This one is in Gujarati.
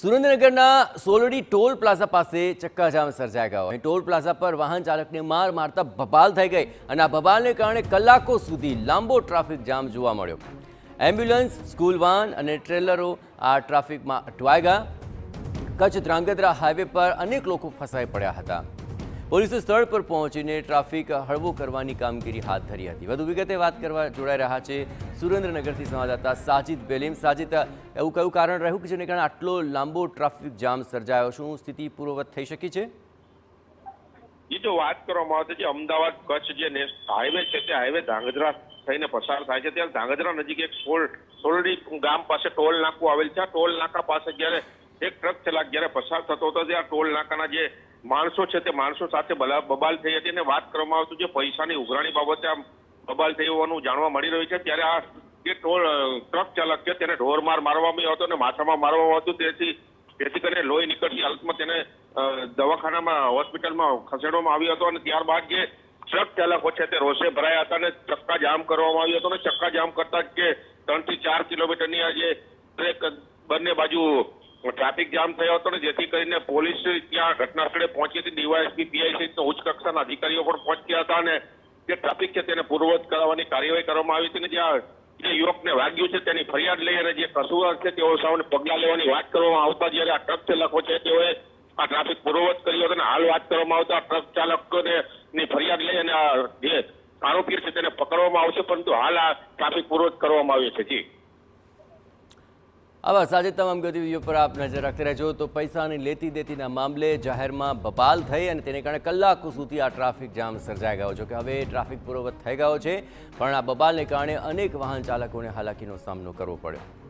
સુરેન્દ્રનગરના સોલડી ટોલ પ્લાઝા પાસે ચક્કાજામ સર્જાઈ ગયો। અહીં ટોલ પ્લાઝા પર વાહન ચાલકને માર મારતા બબાલ થઈ ગઈ અને આ બબાલને કારણે કલાકો સુધી લાંબો ટ્રાફિક જામ જોવા મળ્યો। એમ્બ્યુલન્સ, સ્કૂલ વાન અને ટ્રેલરો આ ટ્રાફિકમાં અટવાઈ ગયા। કચ્છ ધ્રાંગધ્રા હાઈવે પર અનેક લોકો ફસાઈ પડ્યા હતા। પોલીસે સ્થળ પર પહોંચીને ટ્રાફિક હળવો કરવાની કામગીરી હાથ ધરી હતી। વધુ વિગતે વાત કરવા જોડાઈ રહ્યા છે સુરેન્દ્રનગરથી સંવાદદાતા સાજિદ બેલીમ। સાજિદ, એવું કયું કારણ રહ્યું કે જેને કારણે આટલો લાંબો ટ્રાફિક જામ સર્જાયો? શું સ્થિતિ પૂર્વવત થઈ શકી છે? એ જો વાત કરવામાં આવે છે, અમદાવાદ કચ્છ જે હાઈવે છે તે હાઈવે ધ્રાંગધ્રા થઈને પસાર થાય છે। ત્યારે ધ્રાંગધ્રા નજીક એક સોલડી ગામ પાસે ટોલ નાકું આવેલ છે। આ ટોલ નાકા પાસે જ્યારે એક ટ્રક ચાલક જ્યારે પસાર થતો હતો ત્યારે ટોલ નાકાના જે માણસો છે તે માણસો સાથે બબાલ થઈ હતી અને વાત કરવામાં આવતું જે પૈસાની ઉઘરાણી બાબતે આમ બબાલ થઈ હોવાનું જાણવા મળી રહ્યું છે। ત્યારે આ જે ટ્રક ચાલક છે તેને ઢોરમાર મારવામાં આવ્યો હતો અને માથામાં મારવામાં હતું। તેથી કરીને લોહી નીકળતી હાલતમાં તેને દવાખાનામાં હોસ્પિટલમાં ખસેડવામાં આવ્યો હતો અને ત્યારબાદ જે ટ્રક ચાલકો છે તે રોષે ભરાયા હતા અને ચક્કા જામ કરવામાં આવ્યો હતો અને ચક્કા જામ કરતા જ કે 3 થી 4 કિલોમીટરની આ જે ટ્રેક બંને બાજુ ટ્રાફિક જામ થયો હતો ને જેથી કરીને પોલીસ ત્યાં ઘટના સ્થળે પહોંચી હતી। ડીવાયએસપી, પીઆઈ સહિતના ઉચ્ચ કક્ષાના અધિકારીઓ પણ પહોંચ્યા હતા અને જે ટ્રાફિક છે તેને પૂર્વવત કરાવવાની કાર્યવાહી કરવામાં આવી હતી અને જ્યાં જે યુવકને વાગ્યું છે તેની ફરિયાદ લઈ અને જે કસૂરવાર છે તેઓ સામે પગલાં લેવાની વાત કરવામાં આવતા જ્યારે આ ટ્રક ચાલકો છે તેઓએ આ ટ્રાફિક પૂર્વવત કર્યો હતો અને હાલ વાત કરવામાં આવતા ટ્રક ચાલકોને ફરિયાદ લઈ અને જે આરોપી છે તેને પકડવામાં આવશે, પરંતુ હાલ આ ટ્રાફિક પૂર્વવત કરવામાં આવ્યો છે। જી આવા સાજે તમામ ગતિવિધિઓ પર આપ નજર રાખતી રહેજો। તો પૈસાની લેતી દેતીના મામલે જાહેરમાં બબાલ થઈ અને તેને કારણે કલાકો સુધી આ ટ્રાફિક જામ સર્જાઈ ગયો છે કે હવે ટ્રાફિક પૂર્વવત થઈ ગયો છે, પણ આ બબાલને કારણે અનેક વાહન ચાલકોને હાલાકીનો સામનો કરવો પડ્યો।